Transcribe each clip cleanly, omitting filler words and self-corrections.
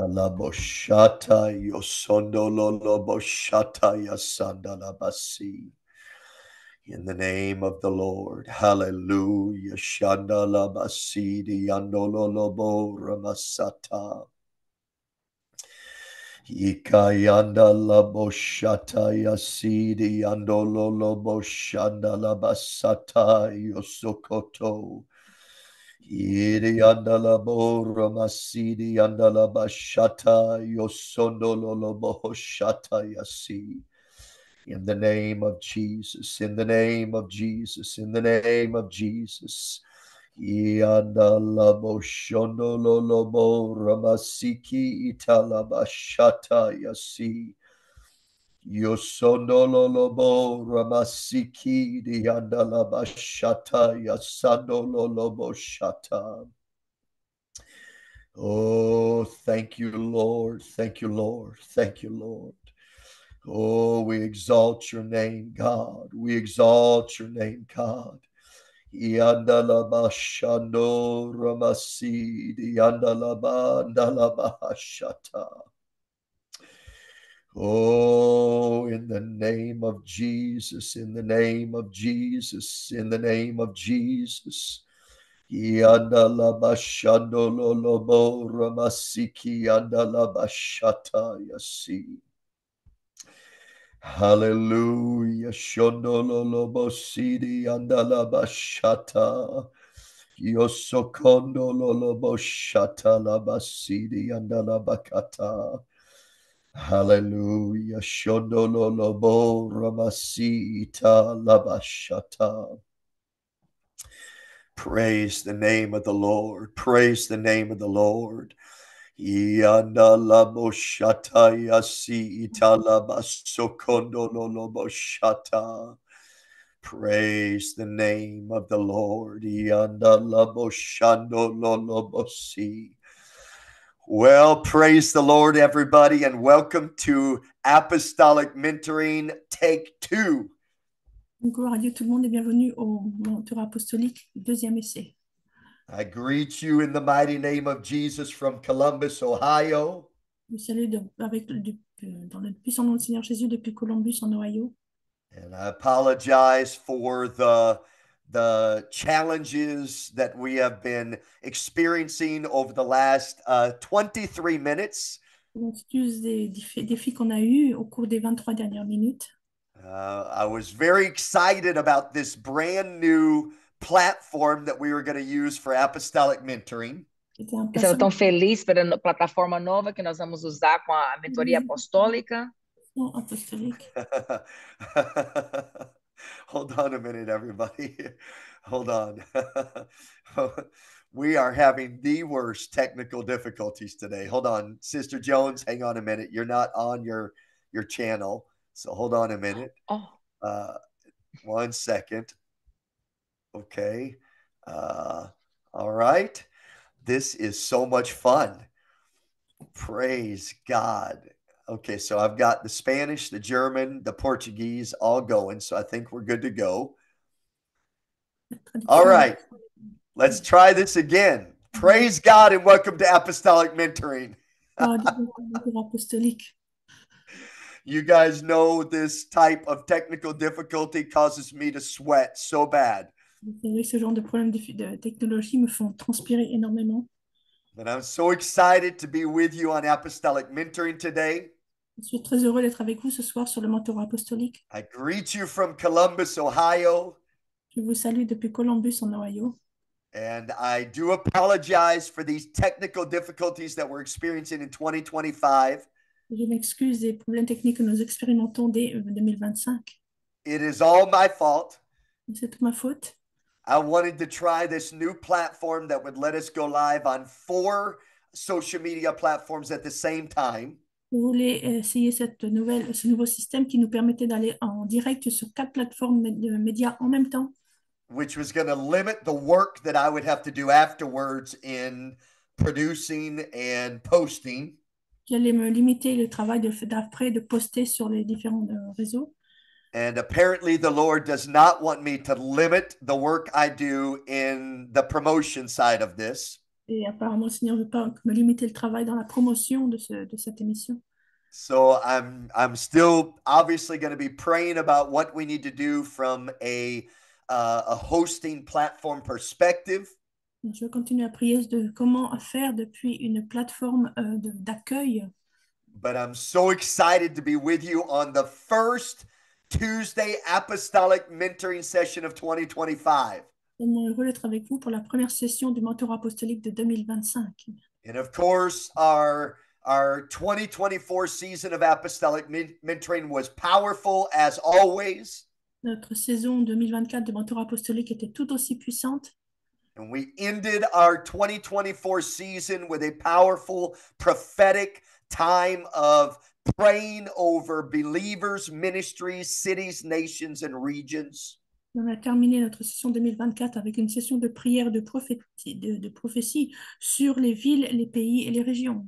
La boshata yosondo lo boshata yasanda la basi. In the name of the Lord, hallelujah. Shanda la basi di yandolo lobo ramasata. Ikayanda la boshata yasidi yandolo lobo shanda la basata yosokoto. Iri andala bora masidi andala bashata yosondo lolobo shata yasi. In the name of Jesus, in the name of Jesus, in the name of Jesus. Iandala boshondo lolobo ramasiki itala bashata yasi. Yosondolo lobo ramasiki di andala bashata yasandolo lobo shata. Oh, thank you, Lord. Thank you, Lord. Thank you, Lord. Oh, we exalt your name, God. We exalt your name, God. Yandala bashando ramasi di yandala bandala bahashata. Oh, in the name of Jesus, in the name of Jesus, in the name of Jesus. Yandala bashando lolobo ramasiki yandala bashata yasi. Hallelujah. Shondo lolobo sidi yandala bashata. Yosokondo lolobo shata labasidi yandala bakata. Hallelujah. Shondololobo ramasita labashata. Praise the name of the Lord. Praise the name of the Lord. Yanda laboshata yasi italabasokondololoboshata. Praise the name of the Lord. Yanda laboshandololobosi. Well, praise the Lord, everybody, and welcome to Apostolic Mentoring Take Two. Gloire à Dieu tout le monde et bienvenue au mentor apostolique, deuxième essai. I greet you in the mighty name of Jesus from Columbus, Ohio. Je salue dans le puissant nom du Seigneur Jésus depuis Columbus en Ohio. And I apologize for the challenges that we have been experiencing over the last 23 minutes. Je m'excuse des défis qu'on a eus au cours des 23 dernières minutes. I was very excited about this brand new platform that we were going to use for apostolic mentoring. J'étais Estou tão feliz pela plataforma nova que nós vamos usar com a mentoria apostólica. apostolique. Hold on a minute, everybody. Hold on. We are having the worst technical difficulties today. Hold on. Sister Jones, hang on a minute. You're not on your channel. So hold on a minute. Oh. 1 second. Okay. All right. This is so much fun. Praise God. Okay, so I've got the Spanish, the German, the Portuguese all going. So I think we're good to go. All right. Let's try this again. Praise God and welcome to Apostolic Mentoring. You guys know this type of technical difficulty causes me to sweat so bad. C'est vrai que ce genre de problèmes de technologie me font transpirer énormément. But I'm so excited to be with you on Apostolic Mentoring today. Je suis très heureux d'être avec vous ce soir sur le mentorat apostolique. I greet you from Columbus, Ohio. Je vous salue depuis Columbus en Ohio. And I do apologize for these technical difficulties that we're experiencing in 2025. Je m'excuse des problèmes techniques que nous expérimentons dès 2025. It is all my fault. C'est toute ma faute. I wanted to try this new platform that would let us go live on 4 social media platforms at the same time. Je voulais essayer ce nouveau système qui nous permettait d'aller en direct sur 4 plateformes de médias en même temps. Which was going to limit the work that I would have to do afterwards in producing and posting. J'allais me limiter le travail d'après de poster sur les différents réseaux. And apparently the Lord does not want me to limit the work I do in the promotion side of this. Et apparemment, le Seigneur ne veut pas me limiter le travail dans la promotion de cette émission. So I'm still obviously going to be praying about what we need to do from a hosting platform perspective. Donc, je continue à prier de comment faire depuis une plateforme d'accueil. But I'm so excited to be with you on the first Tuesday apostolic mentoring session of 2025. Tellement heureux d'être avec vous pour la première session du mentorat apostolique de 2025. And of course, our 2024 season of apostolic mentoring was powerful as always. Notre saison 2024 de mentorat apostolique était tout aussi puissante. And we ended our 2024 season with a powerful prophetic time of praying over believers, ministries, cities, nations, and regions. On a terminé notre session 2024 avec une session de prière de prophétie sur les villes, les pays et les régions.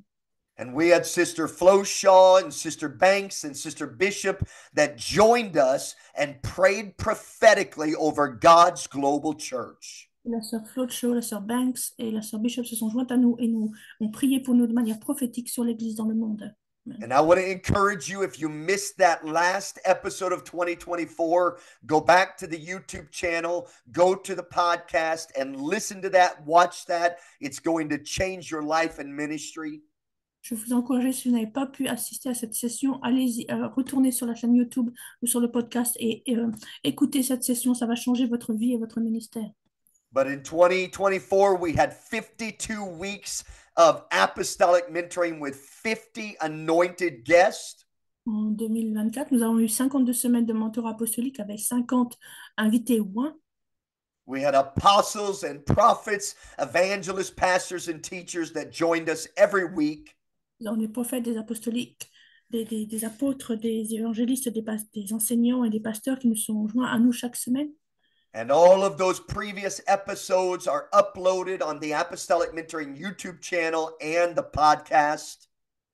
And we had Sister Flo Shaw and Sister Banks and Sister Bishop that joined us and prayed prophetically over God's global church. La sœur Flo Shaw, la sœur Banks et la sœur Bishop se sont jointes à nous et nous ont prié pour nous de manière prophétique sur l'Église dans le monde. And I want to encourage you, if you missed that last episode of 2024, go back to the YouTube channel, go to the podcast and listen to that, watch that. It's going to change your life and ministry. Je vous encourage, si vous n'avez pas pu assister à cette session, allez-y, retournez sur la chaîne YouTube ou sur le podcast et écoutez cette session, ça va changer votre vie et votre ministère. But in 2024, we had 52 weeks of apostolic mentoring with 50 anointed guests. En 2024, nous avons eu 52 semaines de mentorat apostolique avec 50 invités oints. We had apostles and prophets, evangelists, pastors, and teachers that joined us every week. Nous avons des prophètes, des apostoliques, des apôtres, des évangélistes, des enseignants et des pasteurs qui nous sont joints à nous chaque semaine. And all of those previous episodes are uploaded on the Apostolic Mentoring YouTube channel and the podcast.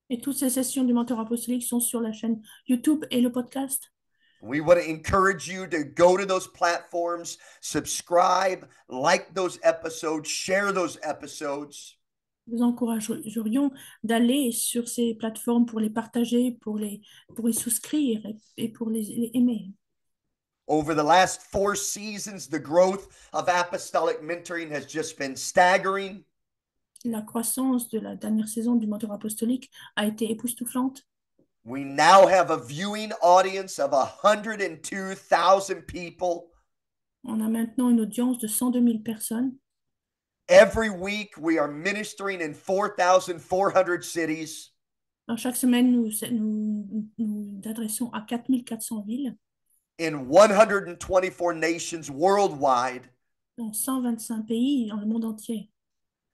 Et toutes ces sessions du mentorat apostolique sont sur la chaîne YouTube et le podcast. We want to encourage you to go to those platforms, subscribe, like those episodes, share those episodes. Nous encouragerions d'aller sur ces plateformes pour les partager, pour y souscrire et pour les aimer. Over the last 4 seasons, the growth of apostolic mentoring has just been staggering. La croissance de la dernière saison du mentorat apostolique a été époustouflante. We now have a viewing audience of 102,000 people. On a maintenant une audience de 102 000 personnes. Every week, we are ministering in 4,400 cities. Dans chaque semaine, nous adressons à 4400 villes. In 124 nations worldwide. Dans 125 pays dans le monde entier.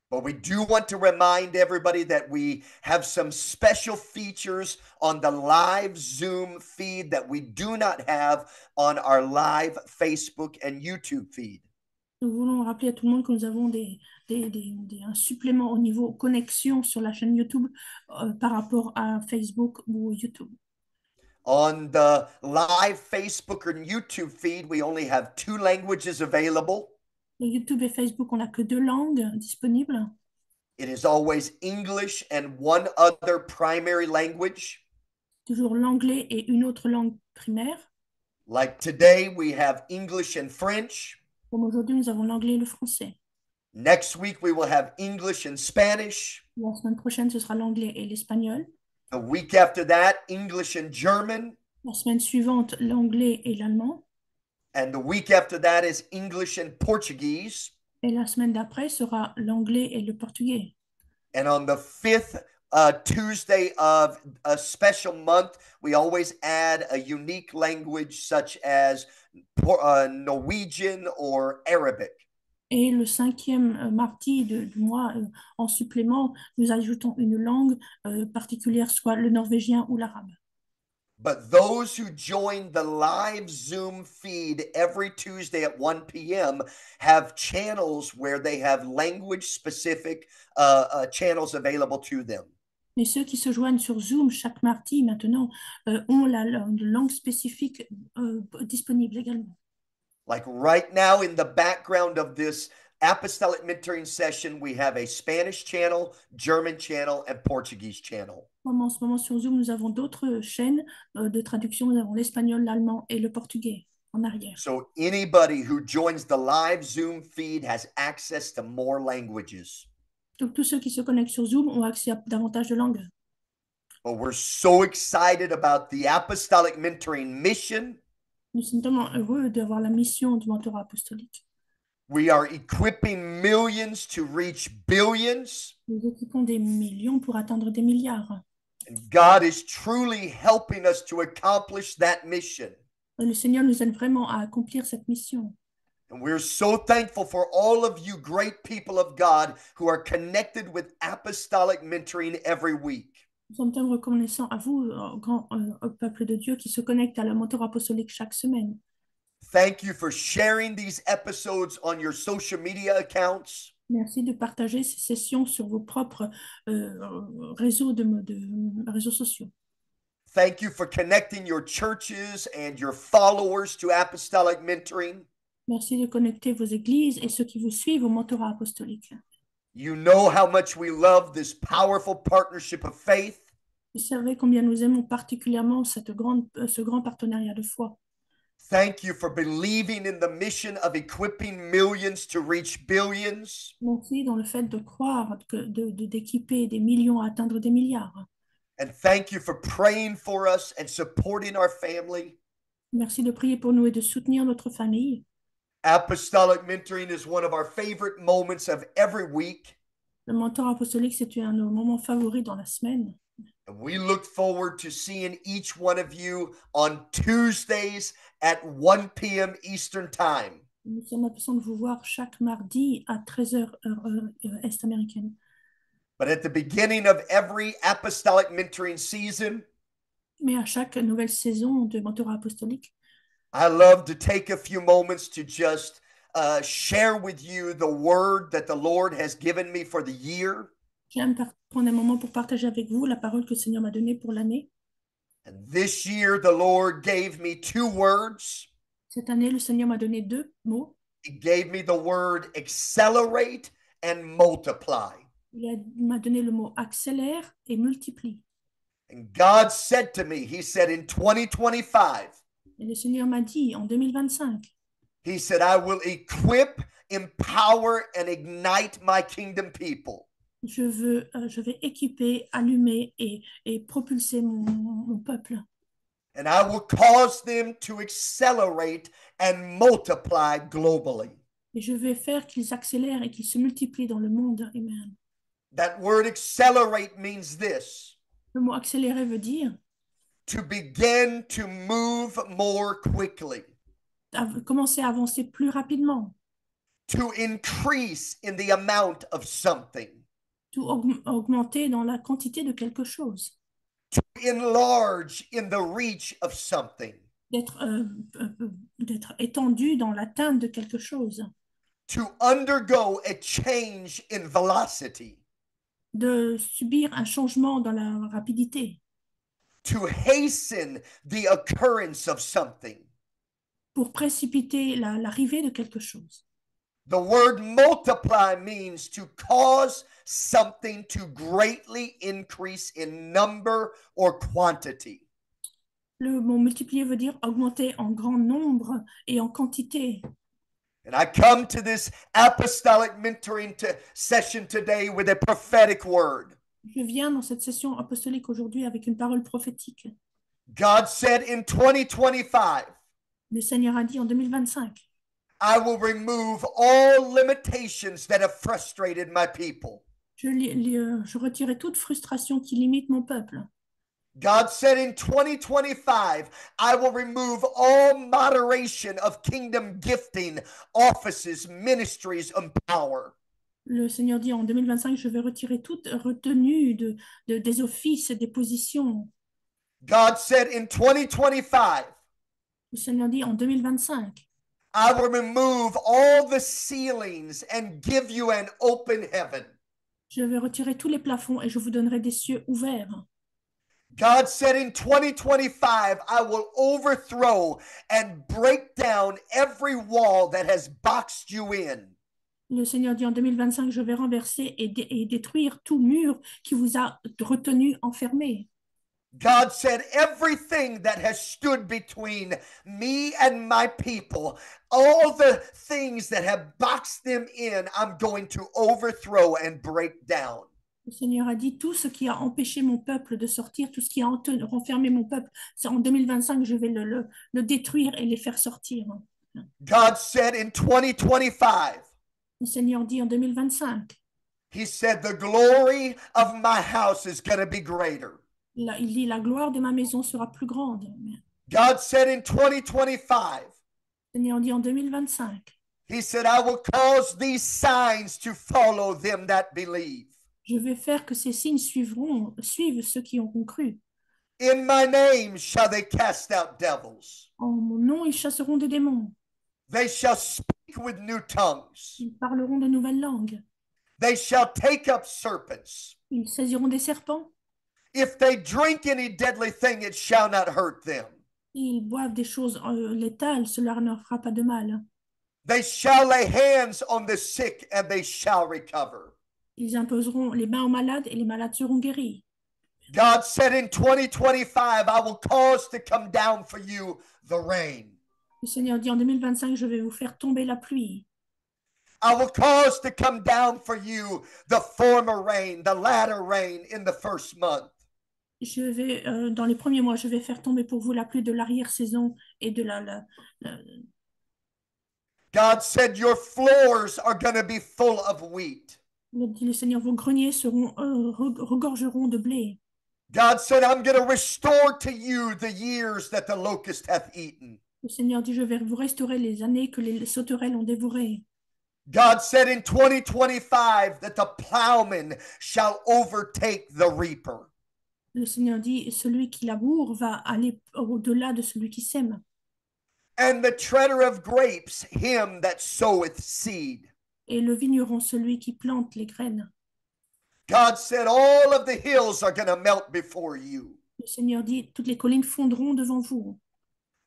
But we do want to remind everybody that we have some special features on the live Zoom feed that we do not have on our live Facebook and YouTube feed. Nous voulons rappeler à tout le monde que nous avons un supplément au niveau connexion sur la chaîne YouTube par rapport à Facebook ou YouTube. On the live Facebook and YouTube feed, we only have 2 languages available. Sur YouTube et Facebook, on n'a que 2 langues disponibles. It is always English and one other primary language. Toujours l'anglais et une autre langue primaire. Like today, we have English and French. Comme aujourd'hui, nous avons l'anglais et le français. Next week, we will have English and Spanish. La semaine prochaine, ce sera l'anglais et l'espagnol. The week after that, English and German. La semaine suivante, l'anglais et l'allemand. And the week after that is English and Portuguese. Et la semaine d'après sera l'anglais et le portugais. And on the 5th Tuesday of a special month, we always add a unique language such as Norwegian or Arabic. Et le 5e mardi du mois, en supplément, nous ajoutons une langue particulière, soit le norvégien ou l'arabe. But those who join the live Zoom feed every Tuesday at 1 p.m. have channels where they have language-specific channels available to them. Mais ceux qui se joignent sur Zoom chaque mardi maintenant ont la langue spécifique disponible également. Like right now in the background of this apostolic mentoring session, we have a Spanish channel, German channel, and Portuguese channel. En ce moment, sur Zoom, nous avons d'autres chaînes de traduction. Nous avons l'espagnol, l'allemand et le portugais en arrière. So anybody who joins the live Zoom feed has access to more languages. Donc, tous ceux qui se connectent sur Zoom ont accès à davantage de langues. But we're so excited about the apostolic mentoring mission. Nous sommes tellement heureux d'avoir la mission du mentorat apostolique. We are equipping millions to reach billions. Nous équipons des millions pour atteindre des milliards. And God is truly helping us to accomplish that mission. Et le Seigneur nous aide vraiment à accomplir cette mission. And we're so thankful for all of you great people of God who are connected with apostolic mentoring every week. Nous sommes tellement reconnaissants à vous, au peuple de Dieu, qui se connecte à la mentorat apostolique chaque semaine. Thank you for sharing these episodes on your social media accounts. Merci de partager ces sessions sur vos propres réseaux, réseaux sociaux. Thank you for connecting your churches and your followers to apostolic mentoring. Merci de connecter vos églises et ceux qui vous suivent au mentorat apostolique. You know how much we love this powerful partnership of faith. Vous savez combien nous aimons particulièrement ce grand partenariat de foi. Thank you for believing in the mission of equipping millions to reach billions. Merci dans le fait de croire, d'équiper des millions à atteindre des milliards. And thank you for praying for us and supporting our family. Merci de prier pour nous et de soutenir notre famille. Apostolic mentoring is one of our favorite moments of every week. Le mentorat apostolique, c'est un de nos moments favoris dans la semaine. And we look forward to seeing each one of you on Tuesdays at 1 p.m. Eastern Time. Nous sommes impatients de vous voir chaque mardi à 13h heure est américaine. But at the beginning of every apostolic mentoring season, Mais à chaque nouvelle saison de mentorat apostolique, I love to take a few moments to just share with you the word that the Lord has given me for the year. j'aime prendre un moment pour partager avec vous la parole que le Seigneur m'a donnée pour l'année. And this year, the Lord gave me two words. Cette année, le Seigneur m'a donné 2 mots. He gave me the word accelerate and multiply. Il m'a donné le mot accélère et multiplie. And God said to me, He said in 2025, Et le Seigneur m'a dit en 2025, He said, I will equip, empower, and ignite my kingdom people. je vais équiper, allumer et propulser mon peuple. And I will cause them to accelerate and multiply globally. Et je vais faire qu'ils accélèrent et qu'ils se multiplient dans le monde. Amen. That word accelerate means this: Le mot accélérer veut dire to begin to move more quickly, commencer à avancer plus rapidement, to increase in the amount of something, tout augmenter dans la quantité de quelque chose, to enlarge in the reach of something, d'être étendu dans l'atteinte de quelque chose, to undergo a change in velocity, de subir un changement dans la rapidité, to hasten the occurrence of something. pour précipiter l'arrivée de quelque chose. The word multiply means to cause something to greatly increase in number or quantity. Le mot multiplier veut dire augmenter en grand nombre et en quantité. And I come to this apostolic mentoring session today with a prophetic word. Je viens dans cette session apostolique aujourd'hui avec une parole prophétique. God said in 2025, Le Seigneur a dit en 2025, I will remove all limitations that have frustrated my people. je retirerai toute frustration qui limite mon peuple. God said in 2025, I will remove all moderation of kingdom gifting, offices, ministries, and power. Le Seigneur dit en 2025, je vais retirer toute retenue des offices et des positions. God said in 2025, Le Seigneur dit en 2025, I will remove all the ceilings and give you an open heaven. je vais retirer tous les plafonds et je vous donnerai des cieux ouverts. God said in 2025, I will overthrow and break down every wall that has boxed you in. Le Seigneur dit en 2025, je vais renverser et détruire tout mur qui vous a retenu enfermé. God said, everything that has stood between me and my people, all the things that have boxed them in, I'm going to overthrow and break down. Le Seigneur a dit, tout ce qui a empêché mon peuple de sortir, tout ce qui a renfermé mon peuple, c'est en 2025, je vais le détruire et les faire sortir. God said in 2025, Le Seigneur dit en 2025, He said, the glory of my house is going to be greater. là, il dit, la gloire de ma maison sera plus grande. God said in 2025, Le Seigneur dit en 2025, He said, I will cause these signs to follow them that believe. je vais faire que ces signes suivent ceux qui auront cru. In my name shall they cast out devils. En mon nom, ils chasseront des démons. They shall speak with new tongues. Ils parleront de nouvelles langues. They shall take up serpents. Ils saisiront des serpents. If they drink any deadly thing, it shall not hurt them. Ils boivent des choses létales, cela ne leur fera pas de mal. They shall lay hands on the sick and they shall recover. Ils imposeront les mains aux malades et les malades seront guéris. God said in 2025, I will cause to come down for you the rain. Le Seigneur dit en 2025, je vais vous faire tomber la pluie. I will cause to come down for you the former rain, the latter rain in the first month. Je vais, dans les premiers mois, je vais faire tomber pour vous la pluie de l'arrière-saison et de God said your floors are going to be full of wheat. le Seigneur, vos greniers regorgeront de blé. God said, I'm going to restore to you the years that the locust hath eaten. Le Seigneur dit, je vais vous restaurer les années que les sauterelles ont dévorées. God said in 2025 that the plowman shall overtake the reaper. Le Seigneur dit, celui qui laboure va aller au-delà de celui qui sème. And the treader of grapes, him that soweth seed. Et le vigneron, celui qui plante les graines. God said all of the hills are going to melt before you. Le Seigneur dit, toutes les collines fondront devant vous.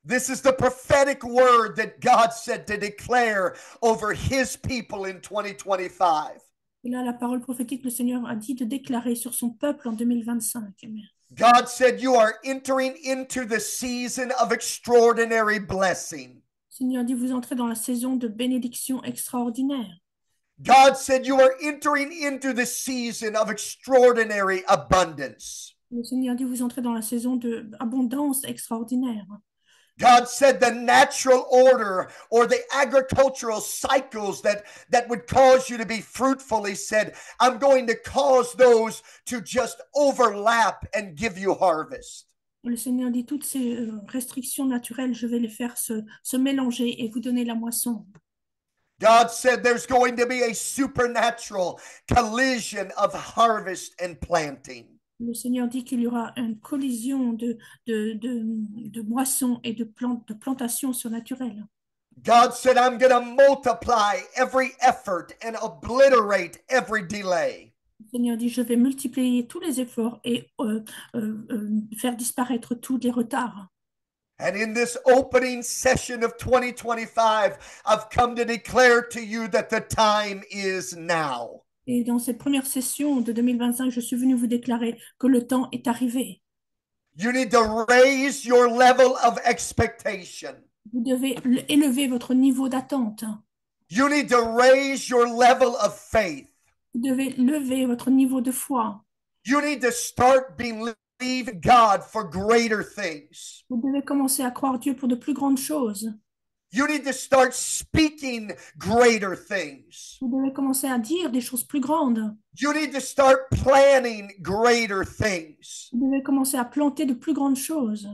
This is the prophetic word that God said to declare over his people in 2025. Et là, la parole prophétique, le Seigneur a dit de déclarer sur son peuple en 2025. Amen. God said you are entering into the season of extraordinary blessing. Le Seigneur dit, vous entrez dans la saison de bénédiction extraordinaire. God said you are entering into the season of extraordinary abundance. Le Seigneur dit, vous entrez dans la saison d'abondance extraordinaire. God said the natural order or the agricultural cycles that would cause you to be fruitful, he said, I'm going to cause those to just overlap and give you harvest. Le Seigneur dit, toutes ces restrictions naturelles, je vais les faire se mélanger et vous donner la moisson. God said there's going to be a supernatural collision of harvest and planting. Le Seigneur dit qu'il y aura une collision de moissons et de plantations surnaturelles. God said, I'm going to multiply every effort and obliterate every delay. Le Seigneur dit, je vais multiplier tous les efforts et faire disparaître tous les retards. And in this opening session of 2025, I've come to declare to you that the time is now. Et dans cette première session de 2025, je suis venu vous déclarer que le temps est arrivé. You need to raise your level of expectation. Vous devez élever votre niveau d'attente. You need to raise your level of faith. Vous devez lever votre niveau de foi. You need to start believing God for greater things. Vous devez commencer à croire Dieu pour de plus grandes choses. You need to start speaking greater things. Vous devez commencer à dire des choses plus grandes. You need to start planning greater things. Vous devez commencer à planter de plus grandes choses.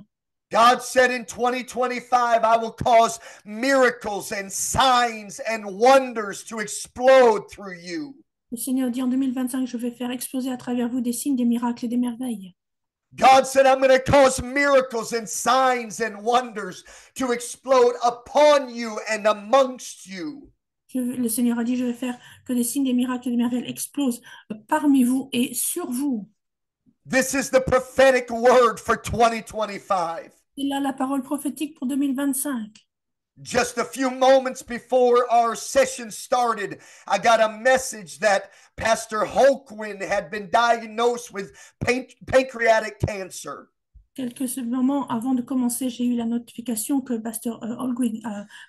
God said in 2025, I will cause miracles and signs and wonders to explode through you. Le Seigneur dit en 2025, je vais faire exploser à travers vous des signes, des miracles et des merveilles. God said, I'm going to cause miracles and signs and wonders to explode upon you and amongst you. Le Seigneur a dit, je vais faire que des signes, des miracles et des merveilles explosent parmi vous et sur vous. This is the prophetic word for 2025. Et là, la parole prophétique pour 2025. Just a few moments before our session started, I got a message that Pastor Holquin had been diagnosed with pancreatic cancer. Quelques moments avant de commencer, j'ai eu la notification que Pasteur Holguin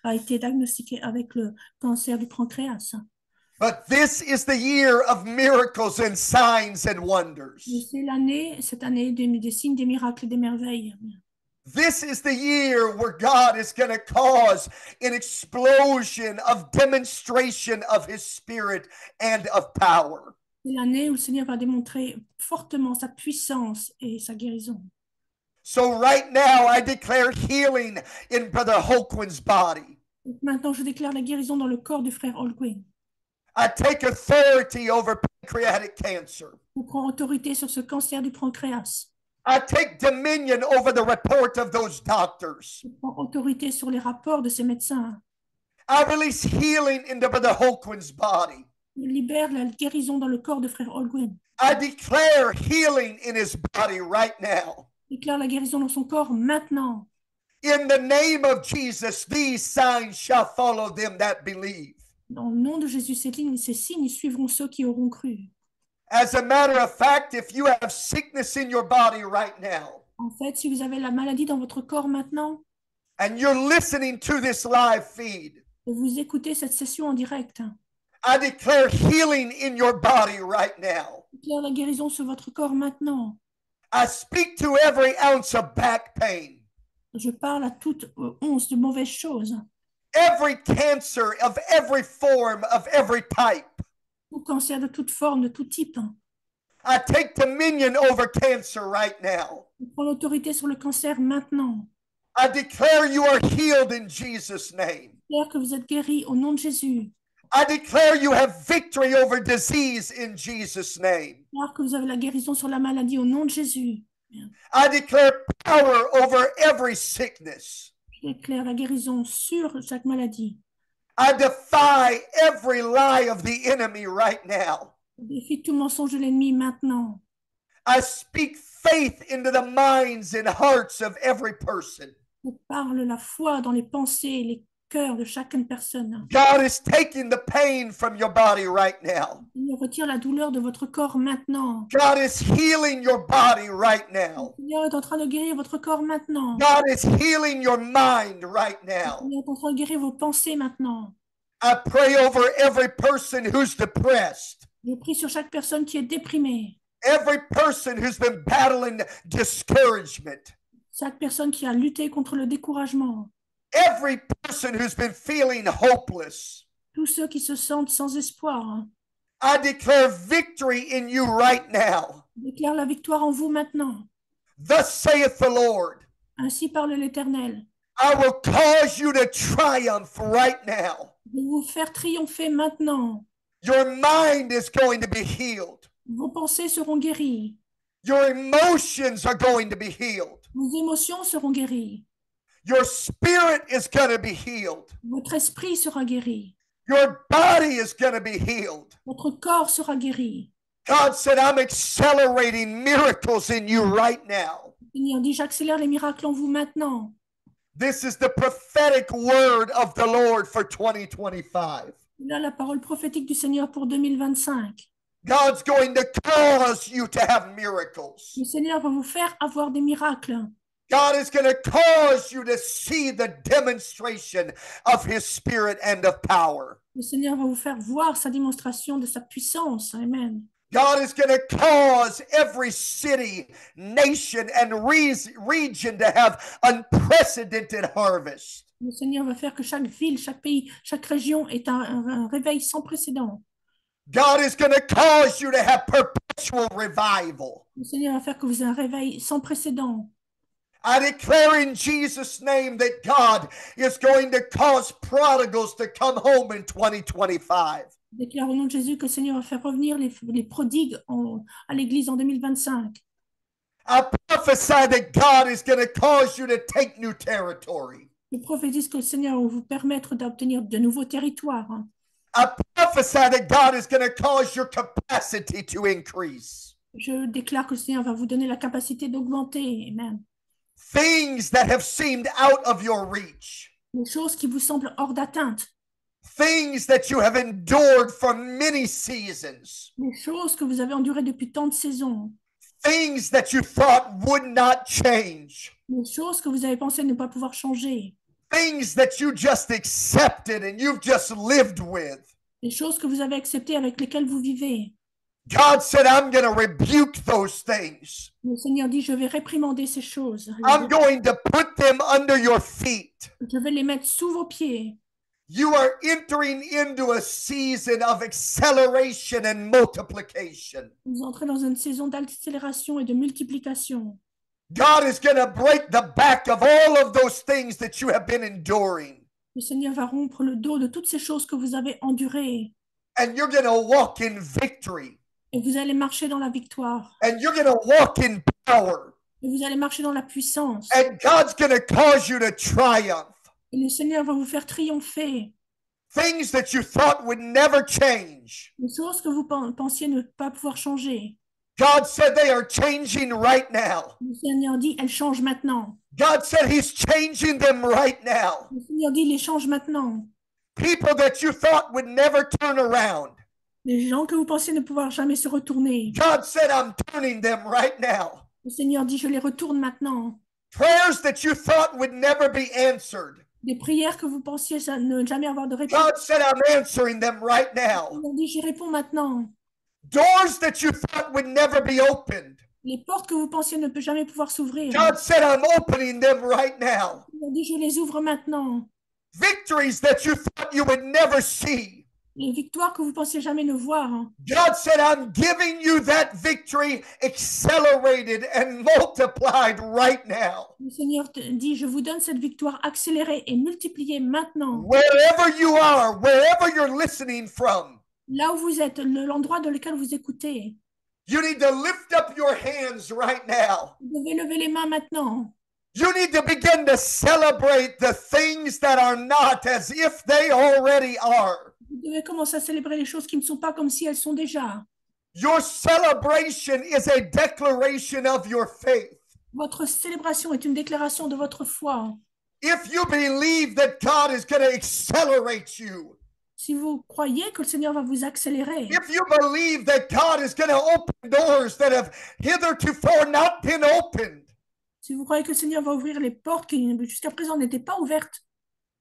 a été diagnostiqué avec le cancer du pancréas. But this is the year of miracles and signs and wonders. Et c'est cette année des signes, des miracles et des merveilles. This is the year where God is going to cause an explosion of demonstration of his spirit and of power. C'est l'année où le Seigneur va démontrer fortement sa puissance et sa guérison. So right now I declare healing in Brother Holquin's body. Donc maintenant, je déclare la guérison dans le corps du frère Holguin. I take authority over pancreatic cancer. Je prends autorité sur ce cancer du pancréas. I take dominion over the report of those doctors. Je prends autorité sur les rapports de ces médecins. I release healing into Brother Holquin's body. Je libère la guérison dans le corps de frère Holguin. I declare healing in his body right now. Je déclare la guérison dans son corps maintenant. In the name of Jesus, these signs shall follow them that believe. Dans le nom de Jésus, ces signes suivront ceux qui auront cru. As a matter of fact, if you have sickness in your body right now, En fait, si vous avez la maladie dans votre corps maintenant, and you're listening to this live feed, et vous écoutez cette session en direct, I declare healing in your body right now. je déclare la guérison sur votre corps maintenant. I speak to every ounce of back pain, Je parle à toute once de mauvaises choses, every cancer of every form, of every type. tout cancer de toute forme, de tout type. I take dominion over cancer right now. Je prends l'autorité sur le cancer maintenant. I declare you are healed in Jesus' name. Je déclare que vous êtes guéris au nom de Jésus. I declare you have victory over disease in Jesus' name. Je déclare que vous avez la guérison sur la maladie au nom de Jésus. I declare power over every sickness. Je déclare la guérison sur chaque maladie. I defy every lie of the enemy right now. Je défie tout mensonge de l'ennemi maintenant. I speak faith into the minds and hearts of every person. Je parle la foi dans les pensées et les cœur de chacune personne. God is taking the pain from your body right now. Il retire la douleur de votre corps maintenant. God is healing your body right now. Le Seigneur est en train de guérir votre corps maintenant. God is healing your mind right Le now. Seigneur est en train de guérir vos pensées maintenant. I pray over every person who's depressed, Je prie sur chaque personne qui est déprimée. every person who's been battling discouragement, Chaque personne qui a lutté contre le découragement. every person who's been feeling hopeless. Tous ceux qui se sentent sans espoir. I declare victory in you right now. Je déclare la victoire en vous maintenant. Thus saith the Lord, Ainsi parle l'Éternel. I will cause you to triumph right now. Je vais vous faire triompher maintenant. Your mind is going to be healed. Vos pensées seront guéries. Your emotions are going to be healed. Vos émotions seront guéries. Your spirit is going to be healed. Votre esprit sera guéri. Your body is going to be healed. Votre corps sera guéri. God said, I'm accelerating miracles in you right now. Le Seigneur dit, j'accélère les miracles en vous maintenant. This is the prophetic word of the Lord for 2025. Là, la parole prophétique du Seigneur pour 2025. God's going to cause you to have miracles. Le Seigneur va vous faire avoir des miracles. God is going to cause you to see the demonstration of his spirit and of power. Le Seigneur va vous faire voir sa démonstration de sa puissance. Amen. God is going to cause every city, nation, and region to have unprecedented harvest. Le Seigneur va faire que chaque ville, chaque pays, chaque région ait un réveil sans précédent. God is going to cause you to have perpetual revival. Le Seigneur va faire que vous ayez un réveil sans précédent. I declare in Jesus' name that God is going to cause prodigals to come home in 2025. Je déclare au nom de Jésus que le Seigneur va faire revenir les prodigues à l'Église en 2025. I prophesy that God is going to cause you to take new territory. Je prophétise que le Seigneur va vous permettre d'obtenir de nouveaux territoires. I prophesy that God is going to cause your capacity to increase. Je déclare que le Seigneur va vous donner la capacité d'augmenter. Amen. Things that have seemed out of your reach. Les choses qui vous semblent hors d'atteinte. Things that you have endured for many seasons. Les choses que vous avez endurées depuis tant de saisons. Things that you thought would not change. Les choses que vous avez pensé ne pas pouvoir changer. Things that you just accepted and you've just lived with. Les choses que vous avez acceptées avec lesquelles vous vivez. God said, I'm going to rebuke those things. Le Seigneur dit, je vais réprimander ces choses. I'm going to put them under your feet. Je vais les mettre sous vos pieds. You are entering into a season of acceleration and multiplication. Vous entrez dans une saison d'accélération et de multiplication. God is going to break the back of all of those things that you have been enduring. Le Seigneur va rompre le dos de toutes ces choses que vous avez endurées. And you're going to walk in victory. Et vous allez marcher dans la victoire. And you're going to walk in power. Et vous allez marcher dans la puissance. And God's going to cause you to triumph. Et le Seigneur va vous faire triompher. Things that you thought would never change. Les choses que vous pensiez ne pas pouvoir changer. God said they are changing right now. Le Seigneur dit, elles changent maintenant. God said He's changing them right now. Le Seigneur dit, les change maintenant. People that you thought would never turn around. Les gens que vous pensiez ne pouvoir jamais se retourner. God said, I'm turning them right now. Le Seigneur dit, je les retourne maintenant. Prayers that you thought would never be answered. Des prières que vous pensiez ne jamais avoir de réponse. God said, I'm answering them right Le now. Seigneur dit, j'y réponds maintenant. Doors that you thought would never be opened. Les portes que vous pensiez ne peut jamais pouvoir s'ouvrir. God said, I'm opening them right now. Le Seigneur dit, je les ouvre maintenant. Victories that you thought you would never see. Les victoires que vous pensiez jamais ne voir. God said, I'm giving you that victory accelerated and multiplied right now. Le Seigneur te dit, je vous donne cette victoire accélérée et multipliée maintenant. Wherever you are, wherever you're listening from, Là où vous êtes, l'endroit dans lequel vous écoutez, you need to lift up your hands right now. vous devez lever les mains maintenant. You need to begin to celebrate the things that are not as if they already are. Vous devez commencer à célébrer les choses qui ne sont pas comme si elles sont déjà. Your celebration is a declaration of your faith. Votre célébration est une déclaration de votre foi. If you believe that God is going to accelerate you, Si vous croyez que le Seigneur va vous accélérer, if you believe that God is going to open doors that have hitherto not been opened, si vous croyez que le Seigneur va ouvrir les portes qui jusqu'à présent n'étaient pas ouvertes,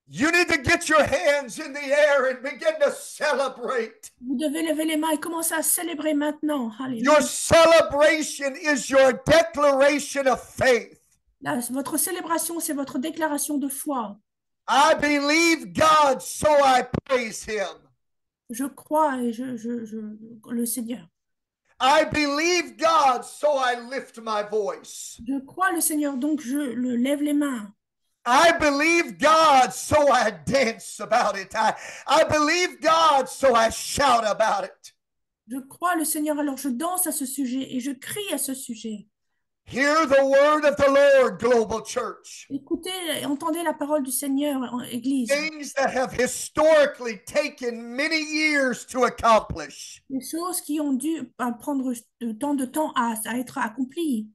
you need to get your hands in the air and begin to celebrate. vous devez lever les mains et commencer à célébrer maintenant. Alléluia. Your celebration is your declaration of faith. Là, votre célébration, c'est votre déclaration de foi. I believe God, so I praise Him. Je crois et le Seigneur. I believe God, so I lift my voice. Je crois le Seigneur, donc je le lève les mains. I believe God, so I dance about it. I believe God, so I shout about it. Je crois le Seigneur, alors je danse à ce sujet et je crie à ce sujet. Hear the word of the Lord, Global Church. Écoutez et entendez la parole du Seigneur en Église. Things that have historically taken many years to accomplish. Les choses qui ont dû prendre tant de temps à être accomplies.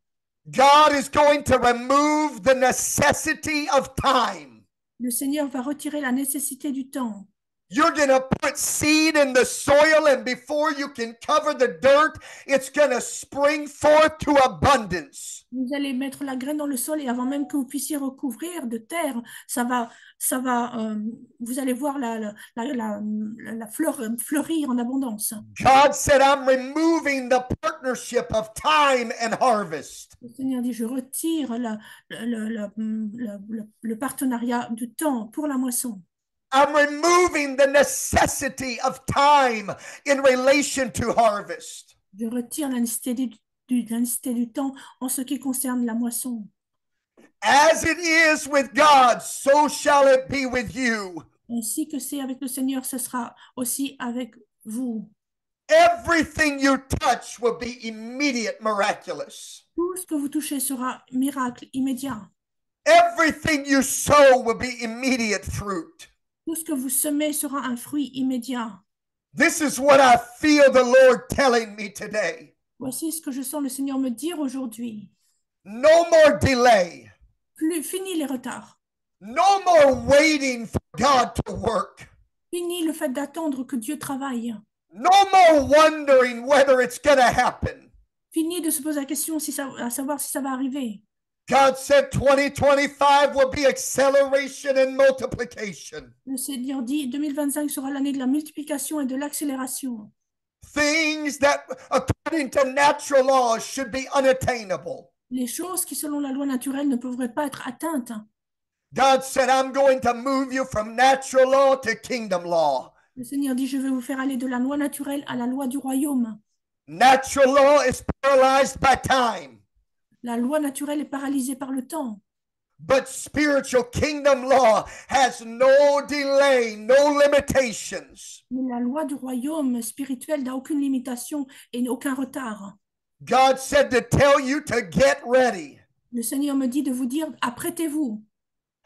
God is going to remove the necessity of time. Le Seigneur va retirer la nécessité du temps. You're going to put seed in the soil, and before you can cover the dirt, it's going to spring forth to abundance. Vous allez mettre la graine dans le sol et avant même que vous puissiez recouvrir de terre, vous allez voir la fleur fleurir en abondance. God said, I'm removing the partnership of time and harvest. Le Seigneur dit, je retire le partenariat du temps pour la moisson. I'm removing the necessity of time in relation to harvest. Je retire la nécessité du temps en ce qui concerne la moisson. As it is with God, so shall it be with you. Ainsi que c'est avec le Seigneur, ce sera aussi avec vous. Everything you touch will be immediate, miraculous. Tout ce que vous touchez sera miracle immédiat. Everything you sow will be immediate fruit. Tout ce que vous semez sera un fruit immédiat. This is what I feel the Lord telling me today. Voici ce que je sens le Seigneur me dire aujourd'hui. No more delay. Fini les retards. No more waiting for God to work. Fini le fait d'attendre que Dieu travaille. No more wondering whether it's going to happen. Fini de se poser la question à savoir si ça va arriver. God said 2025 will be acceleration and multiplication. Le Seigneur dit 2025 sera l'année de la multiplication et de l'accélération. Things that, according to natural laws, should be unattainable. Les choses qui, selon la loi naturelle, ne pourraient pas être atteintes. God said, I'm going to move you from natural law to kingdom law. Le Seigneur dit, je vais vous faire aller de la loi naturelle à la loi du royaume. Natural law is paralyzed by time. La loi naturelle est paralysée par le temps. But spiritual kingdom law has no delay, no limitations. Mais la loi du royaume spirituel n'a aucune limitation et aucun retard. God said to tell you to get ready. Le Seigneur me dit de vous dire, apprêtez-vous.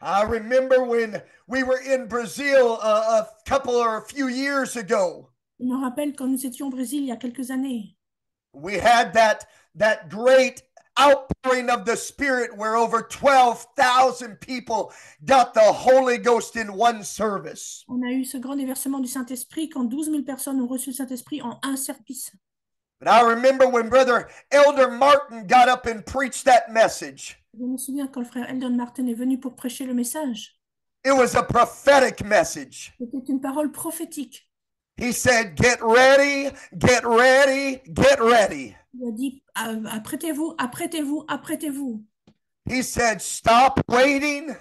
I remember when we were in Brazil a few years ago. Je me rappelle quand nous étions au Brésil il y a quelques années. We had that great outpouring of the Spirit where over 12,000 people got the Holy Ghost in one service. On a eu ce grand déversement du Saint-Esprit quand 12 000 personnes ont reçu le Saint-Esprit en un service. But I remember when Brother Elder Martin got up and preached that message. Je me souviens quand le frère Eldon Martin est venu pour prêcher le message. It was a prophetic message. C'était une parole prophétique. He said, get ready, get ready, get ready. Il a dit, apprêtez-vous, apprêtez-vous, apprêtez-vous. He said, stop waiting,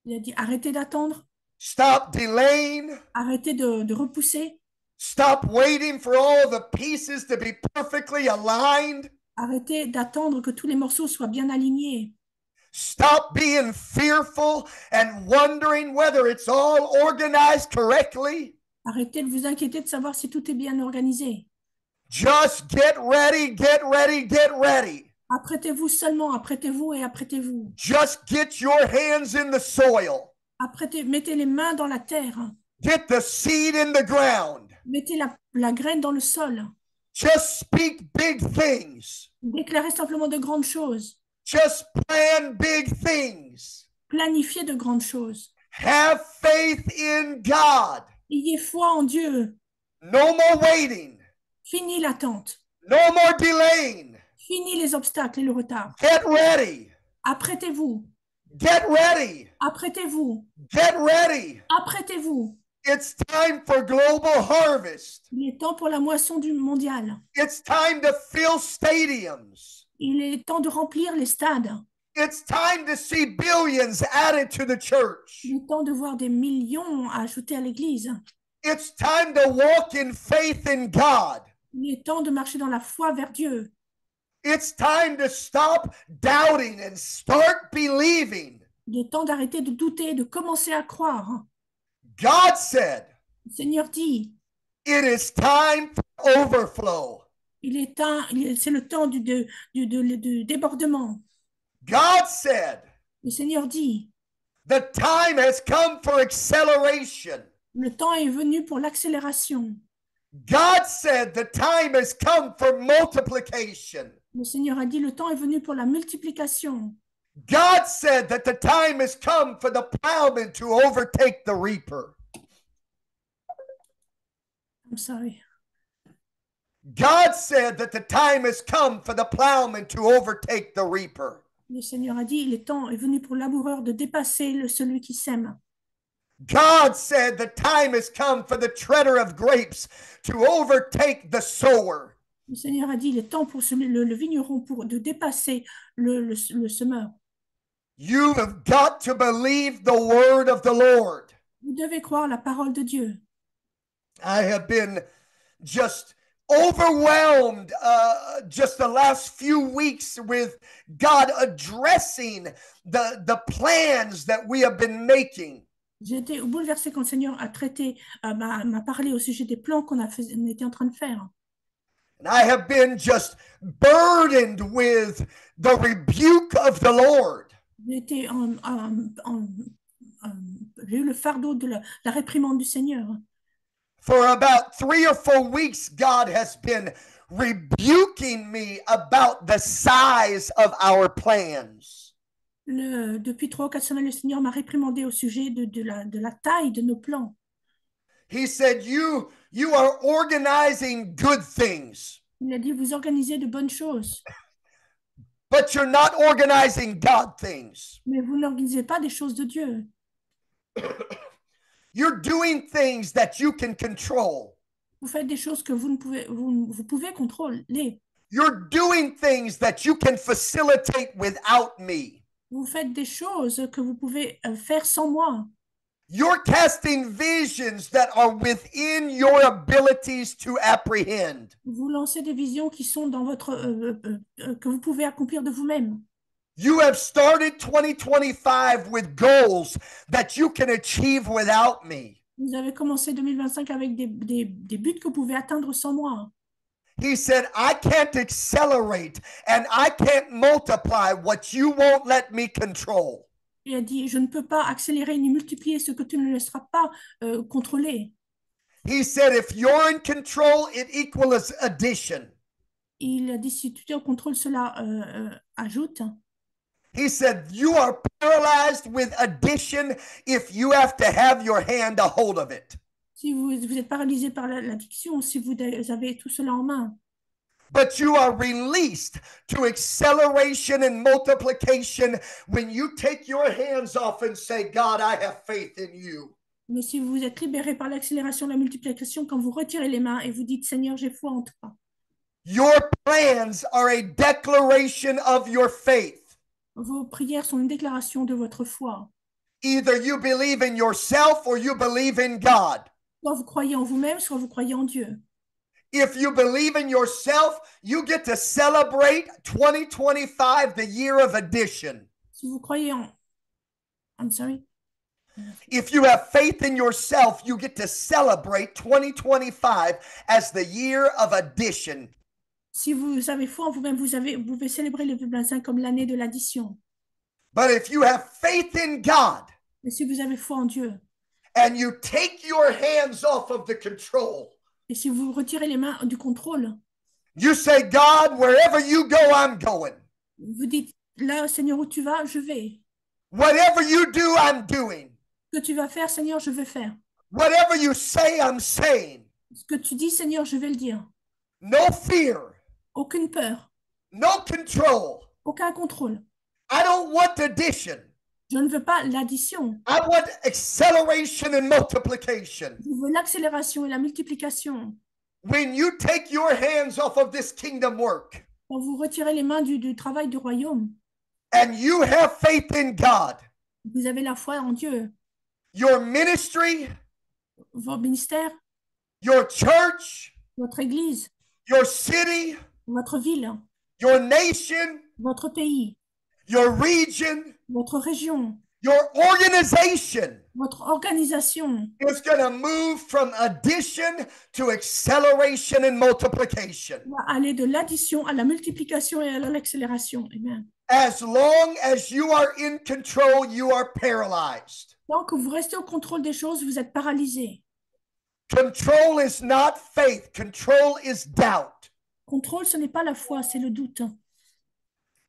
Il a dit, arrêtez d'attendre, stop delaying, arrêtez de repousser, stop waiting for all the pieces to be perfectly aligned. arrêtez d'attendre que tous les morceaux soient bien alignés. Stop being fearful and wondering whether it's all organized correctly. Arrêtez de vous inquiéter de savoir si tout est bien organisé. Just get ready, get ready, get ready. Apprêtez-vous seulement, apprêtez-vous et apprêtez-vous. Just get your hands in the soil. Mettez les mains dans la terre. Get the seed in the ground. Mettez la graine dans le sol. Just speak big things. Déclarez simplement de grandes choses. Just plan big things. Planifiez de grandes choses. Have faith in God. Ayez foi en Dieu. No more waiting. Fini l'attente. No more delaying. Fini les obstacles et le retard. Get ready. Apprêtez-vous. Get ready. Apprêtez-vous. Get ready. Apprêtez-vous. It's time for global harvest. Il est temps pour la moisson du mondial. It's time to fill stadiums. Il est temps de remplir les stades. It's time to see billions added to the church. Il est temps de voir des millions ajoutés à l'Église. It's time to walk in faith in God. Il est temps de marcher dans la foi vers Dieu. It's time to stop doubting and start believing. Il est temps d'arrêter de douter et de commencer à croire. God said, Le Seigneur dit, it is time for overflow. c'est le temps du débordement. God said, Le Seigneur dit, the time has come for acceleration. le temps est venu pour l'accélération. God said the time has come for multiplication. Le Seigneur a dit, le temps est venu pour la multiplication. God said that the time has come for the plowman to overtake the reaper. I'm sorry. God said that the time has come for the plowman to overtake the reaper. Le Seigneur a dit, le temps est venu pour le laboureur de dépasser celui qui sème. God said the time has come for the treader of grapes to overtake the sower. Le Seigneur a dit, il est temps pour le vigneron de dépasser le semeur. You have got to believe the word of the Lord. Vous devez croire la parole de Dieu. I have been just overwhelmed just the last few weeks with God addressing the plans that we have been making. J'ai été bouleversée quand le Seigneur a m'a parlé au sujet des plans qu'on était en train de faire. And I have been just burdened with the rebuke of the Lord. J'ai eu le fardeau de la réprimande du Seigneur. For about 3 or 4 weeks, God has been rebuking me about the size of our plans. Depuis 3 ou 4 semaines, le Seigneur m'a réprimandé au sujet de la taille de nos plans. He said, you are organizing good things, Il a dit, vous organisez de bonnes choses, but you're not organizing God things. mais vous n'organisez pas des choses de Dieu. You're doing things that you can control. Vous faites des choses que vous pouvez contrôler. You're doing things that you can facilitate without me. Vous faites des choses que vous pouvez faire sans moi. You're casting visions that are within your abilities to apprehend. Vous lancez des visions qui sont dans votre que vous pouvez accomplir de vous-même. You have started 2025 with goals that you can achieve without me. Vous avez commencé 2025 avec des buts que vous pouvez atteindre sans moi. He said, I can't accelerate and I can't multiply what you won't let me control. Il a dit, je ne peux pas accélérer ni multiplier ce que tu ne laisseras pas contrôler. He said, if you're in control, it equals addition. Il a dit, si tu es au contrôle, cela ajoute. He said, you are paralyzed with addition if you have to have your hand a hold of it. Si vous êtes paralysé par l'addiction, si vous avez tout cela en main. But you are released to acceleration and multiplication when you take your hands off and say, God, I have faith in you. Mais si vous êtes libéré par l'accélération, la multiplication, quand vous retirez les mains et vous dites, Seigneur, j'ai foi en toi. Your plans are a declaration of your faith. Vos prières sont une déclaration de votre foi. Either you believe in yourself or you believe in God. Soit vous croyez en vous-même, soit vous croyez en Dieu. If you believe in yourself, you get to celebrate 2025, the year of addition. Si vous croyez en... I'm sorry. If you have faith in yourself, you get to celebrate 2025 as the year of addition. Si vous avez foi en vous-même, vous pouvez célébrer le 2025 comme l'année de l'addition. But if you have faith in God, Mais si vous avez foi en Dieu, and you take your hands off of the control, et si vous retirez les mains du contrôle, you say, God, wherever you go, I'm going. vous dites, là, Seigneur, où tu vas, je vais. Whatever you do, I'm doing. Ce que tu vas faire, Seigneur, je vais faire. Whatever you say, I'm saying. Ce que tu dis, Seigneur, je vais le dire. No fear, Aucune peur, no control. aucun contrôle. I don't want addition. Je ne veux pas l'addition. I want acceleration and multiplication. Je veux l'accélération et la multiplication. When you take your hands off of this kingdom work Quand vous retirez les mains du travail du royaume, and you have faith in God, vous avez la foi en Dieu. your ministry, Vos ministères, your church, votre église, your city, votre ville, your nation, votre pays, your region, votre région, your organization votre organisation is going to move from addition to acceleration and multiplication. va aller de l'addition à la multiplication et à l'accélération. Amen. As long as you are in control, you are paralyzed. Tant que vous restez au contrôle des choses, vous êtes paralysé. Control is not faith. Control is doubt. Contrôle, ce n'est pas la foi, c'est le doute.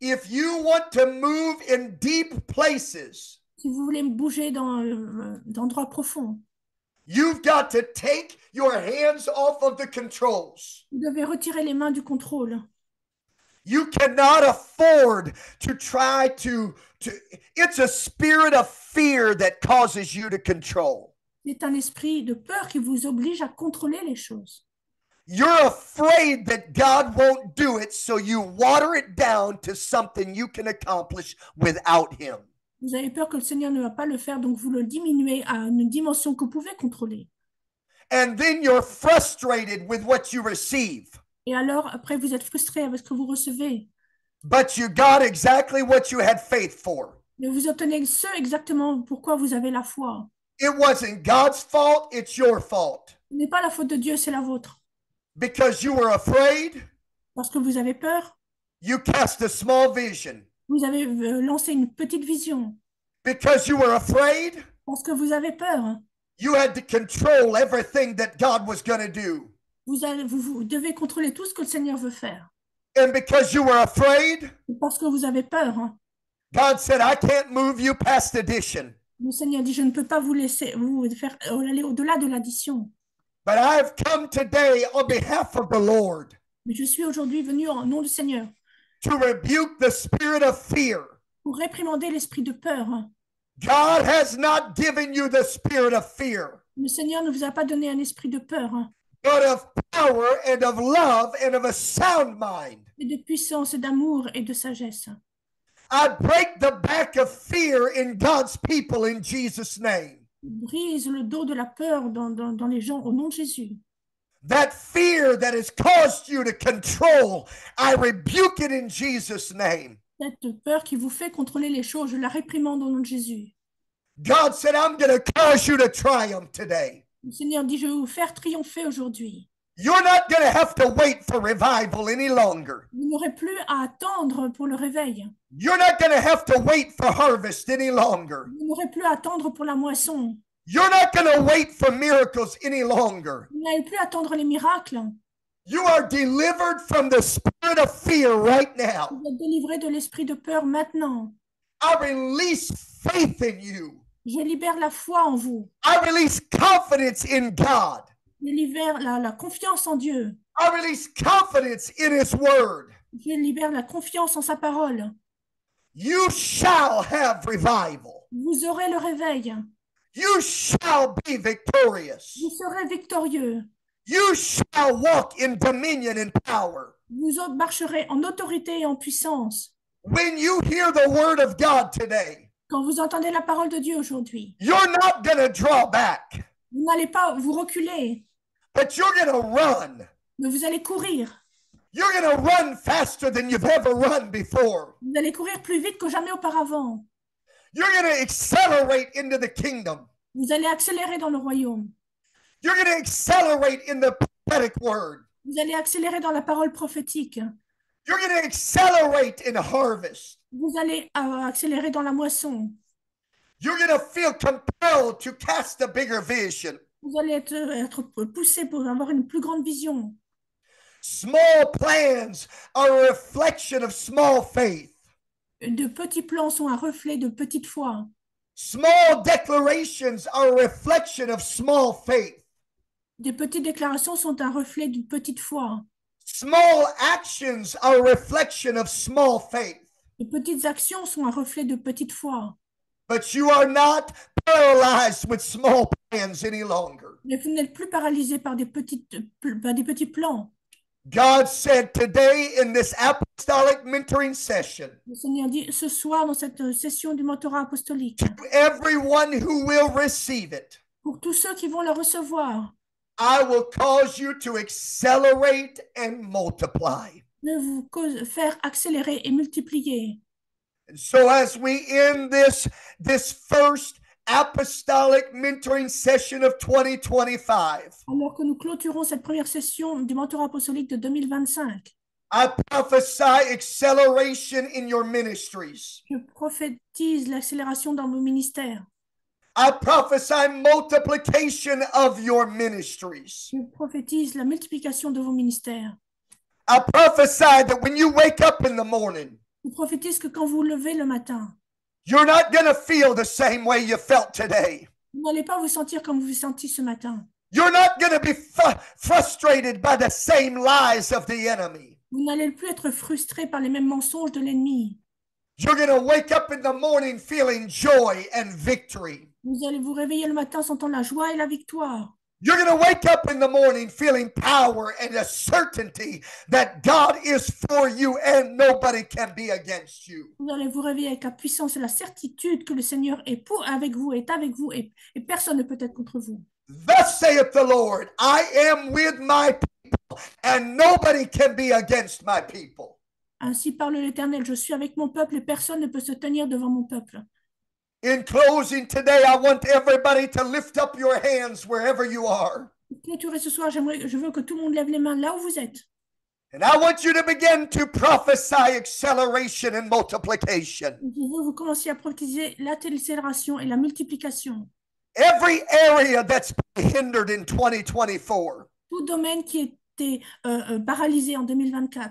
If you want to move in deep places, Si vous voulez bouger dans d'endroits profonds, you've got to take your hands off of the controls. vous devez retirer les mains du contrôle. You cannot afford to try to it's a spirit of fear that causes you to control. C'est un esprit de peur qui vous oblige à contrôler les choses. You're afraid that God won't do it, so you water it down to something you can accomplish without Him. Vous avez peur que le Seigneur ne va pas le faire, donc vous le diminuez à une dimension que vous pouvez contrôler. And then you're frustrated with what you receive. Et alors, après, vous êtes frustré avec ce que vous recevez. But you got exactly what you had faith for. Mais vous obtenez ce exactement pourquoi vous avez la foi. It wasn't God's fault, it's your fault. Ce n'est pas la faute de Dieu, c'est la vôtre. Because you were afraid, Parce que vous avez peur, you cast a small vision. vous avez lancé une petite vision. Because you were afraid, Parce que vous avez peur, you had to control everything that God was going to do. vous devez contrôler tout ce que le Seigneur veut faire. And because you were afraid, Parce que vous avez peur, God said, I can't move you past addition, Le Seigneur dit, je ne peux pas vous laisser vous faire aller au-delà de l'addition. but I've come today on behalf of the Lord Mais je suis aujourd'hui venu en nom du Seigneur to rebuke the spirit of fear. pour réprimander l'esprit de peur. God has not given you the spirit of fear, Le Seigneur ne vous a pas donné un esprit de peur, but of power and of love and of a sound mind. mais de puissance, d'amour et de sagesse. I break the back of fear in God's people in Jesus' name. Brise le dos de la peur dans les gens au nom de Jésus. That fear that has caused you to control, I rebuke it in Jesus' name. Cette peur qui vous fait contrôler les choses, je la réprimande au nom de Jésus. God said, I'm going to cause you to triumph today. Le Seigneur dit, je vais vous faire triompher aujourd'hui. You're not going to have to wait for revival any longer. Vous n'aurez plus à attendre pour le réveil. You're not going to have to wait for harvest any longer. Vous n'aurez plus à attendre pour la moisson. You're not going to wait for miracles any longer. Vous n'avez plus à attendre les miracles. You are delivered from the spirit of fear right now. Vous êtes délivrés de l'esprit de peur maintenant. I release faith in you. Je libère la foi en vous. I release confidence in God. Je libère la confiance en Dieu. I release confidence in His Word. Je libère la confiance en sa parole. You shall have revival. Vous aurez le réveil. You shall be victorious. Vous serez victorieux. You shall walk in dominion and power. Vous marcherez en autorité et en puissance. When you hear the Word of God today, Quand vous entendez la parole de Dieu aujourd'hui, you're not going to draw back, vous n'allez pas vous reculer, but you're going to run. mais vous allez courir. You're going to run faster than you've ever run before. Vous allez courir plus vite que jamais auparavant. You're going to accelerate into the kingdom. Vous allez accélérer dans le royaume. You're going to accelerate in the prophetic word. Vous allez accélérer dans la parole prophétique. You're going to accelerate in harvest. Vous allez accélérer dans la moisson. You're going to feel compelled to cast a bigger vision. Vous allez être poussé pour avoir une plus grande vision. Small plans are a reflection of small faith. De petits plans sont un reflet de petite foi. Small declarations are a reflection of small faith. Des petites déclarations sont un reflet d'une petite foi. Small actions are a reflection of small faith. De petites actions sont un reflet de petite foi. But you are not paralyzed with small plans any longer. Mais vous n'êtes plus paralysé par des petits plans. God said today in this apostolic mentoring session, Le Seigneur dit ce soir dans cette session du mentorat apostolique, to everyone who will receive it, pour tous ceux qui vont le recevoir, I will cause you to accelerate and multiply. de vous faire accélérer et multiplier. And so as we end this first apostolic mentoring session of 2025, Alors que nous clôturons cette première session du mentorat apostolique de 2025, I prophesy acceleration in your ministries. je prophétise l'accélération dans vos ministères. I prophesy multiplication of your ministries. Je prophétise la multiplication de vos ministères. I prophesy that when you wake up in the morning, Je prophétise que quand vous vous levez le matin, you're not going to feel the same way you felt today. vous n'allez pas vous sentir comme vous vous sentiez ce matin. You're not going to be frustrated by the same lies of the enemy. Vous n'allez plus être frustré par les mêmes mensonges de l'ennemi. You're going to wake up in the morning feeling joy and victory. Vous allez vous réveiller le matin sentant la joie et la victoire. You're going to wake up in the morning feeling power and a certainty that God is for you and nobody can be against you. Vous allez vous réveiller avec la puissance et la certitude que le Seigneur est avec vous, est avec vous et personne ne peut être contre vous. Thus saith the Lord, I am with my people and nobody can be against my people. Ainsi parle l'Éternel, je suis avec mon peuple et personne ne peut se tenir devant mon peuple. In closing today, I want everybody to lift up your hands wherever you are. Pour clôturer ce soir, je veux que tout le monde lève les mains là où vous êtes. And I want you to begin to prophesy acceleration and multiplication. Je veux vous commencer à prophétiser l'accélération et la multiplication. Every area that's been hindered in 2024, Tout domaine qui était paralysé en 2024.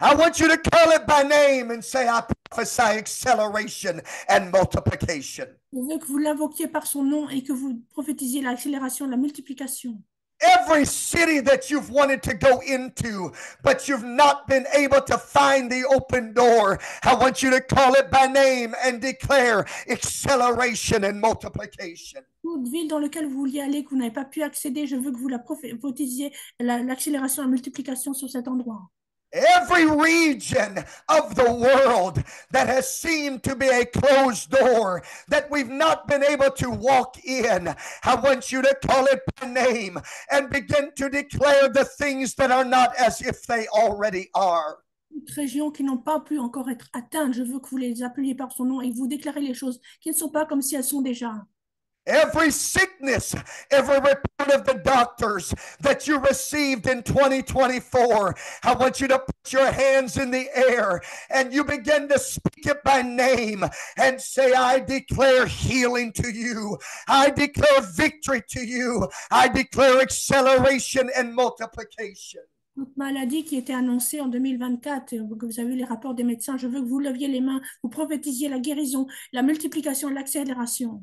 I want you to call it by name and say, I prophesy acceleration and multiplication. Je veux que vous l'invoquiez par son nom et que vous prophétisiez l'accélération, la multiplication. Every city that you've wanted to go into, but you've not been able to find the open door, I want you to call it by name and declare acceleration and multiplication. Toute ville dans laquelle vous vouliez aller, que vous n'avez pas pu accéder, je veux que vous la prophétisiez l'accélération, la multiplication sur cet endroit. Every region of the world that has seemed to be a closed door that we've not been able to walk in, I want you to call it by name and begin to declare the things that are not as if they already are. Toutes régions qui n'ont pas pu encore être atteintes, je veux que vous les appeliez par son nom et que vous déclarez les choses qui ne sont pas comme si elles sont déjà. Every sickness, every report of the doctors that you received in 2024, I want you to put your hands in the air and you begin to speak it by name and say, I declare healing to you. I declare victory to you. I declare acceleration and multiplication. Toute maladie qui était annoncée en 2024, que vous avez eu les rapports des médecins, je veux que vous leviez les mains, vous prophétisiez la guérison, la multiplication, l'accélération.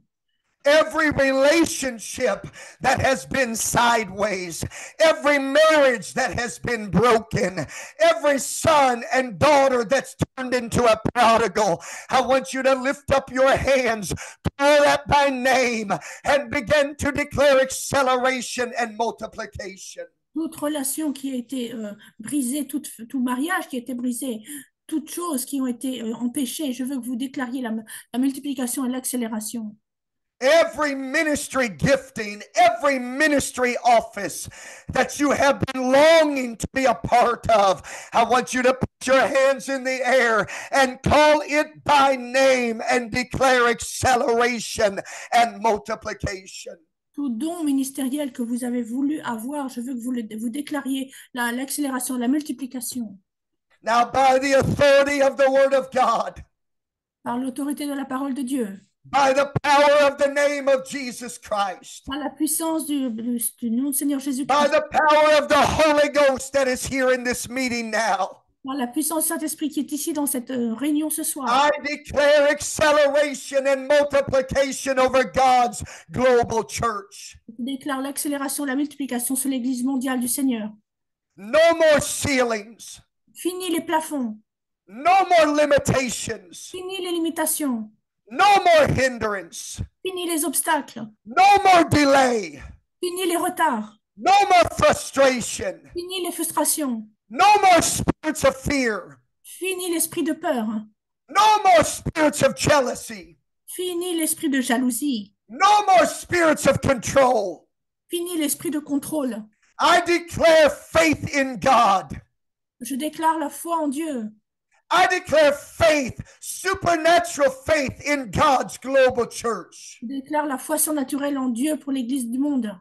Every relationship that has been sideways, every marriage that has been broken, every son and daughter that's turned into a prodigal, I want you to lift up your hands, call that by name, and begin to declare acceleration and multiplication. Toute relation qui a été brisée, tout mariage qui a été brisé, toutes choses qui ont été empêchées, je veux que vous déclariez la multiplication et l'accélération. Every ministry gifting, every ministry office that you have been longing to be a part of, I want you to put your hands in the air and call it by name and declare acceleration and multiplication. Tout don ministériel que vous avez voulu avoir, je veux que vous déclariez l'accélération, la multiplication. Now, by the authority of the Word of God, par l'autorité de la parole de Dieu, by the power of the name of Jesus Christ, par la puissance du nom du Seigneur by Jésus-Christ, the power of the Holy Ghost that is here in this meeting now, par la puissance du Saint-Esprit qui est ici dans cette réunion ce soir, I declare acceleration and multiplication over God's global church. je déclare l'accélération, la multiplication sur l'Église mondiale du Seigneur. No more ceilings, Fini les plafonds, no more limitations, fini les limitations, no more hindrance, fini les obstacles, no more delay, fini les retards, no more frustration, fini les frustrations, no more spirits of fear, fini l'esprit de peur, no more spirits of jealousy, fini l'esprit de jalousie, no more spirits of control. fini l'esprit de contrôle. I declare faith in God. Je déclare la foi en Dieu. I declare faith, supernatural faith in God's global church. Je déclare la foi surnaturelle en Dieu pour l'Église du monde.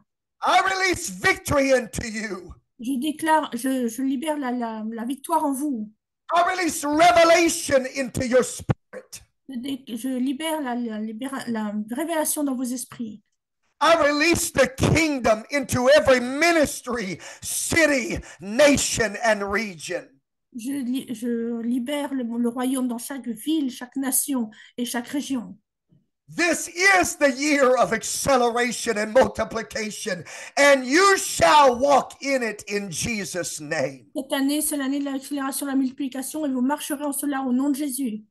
I release victory into you. Je déclare, je libère la victoire en vous. I release revelation into your spirit. Je libère la révélation dans vos esprits. I release the kingdom into every ministry, city, nation, and region. Je libère le royaume dans chaque ville, chaque nation et chaque région. This is the year of acceleration and multiplication, and you shall walk in it in Jesus' name. Cette année, c'est l'année de l'accélération, de la multiplication, et vous marcherez en cela au nom de Jésus.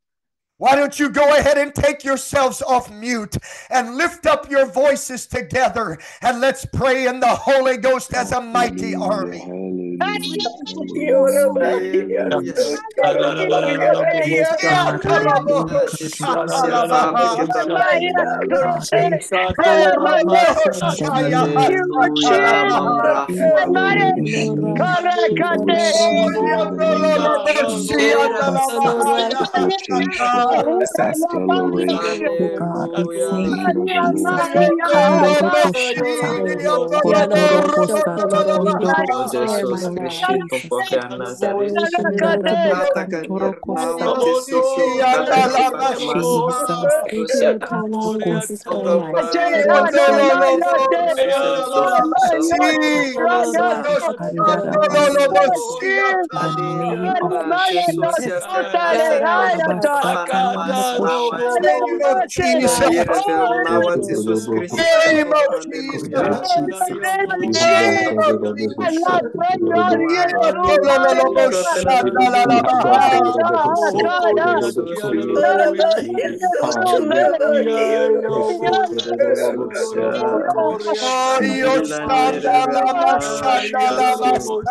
Why don't you go ahead and take yourselves off mute and lift up your voices together and let's pray in the Holy Ghost as a mighty army. Jesus. Popoke Nazareth. Hallelujah. Nawa Jesusi Jesus. Rusia Otoba The name of Jesus. Jesus. Name of Jesus. Nawa Jesus Christ Name of Hallelujah Jesus. Jesus Name of Jesus. Jesus Oh, Dios, Santa la Mashanda la Oh,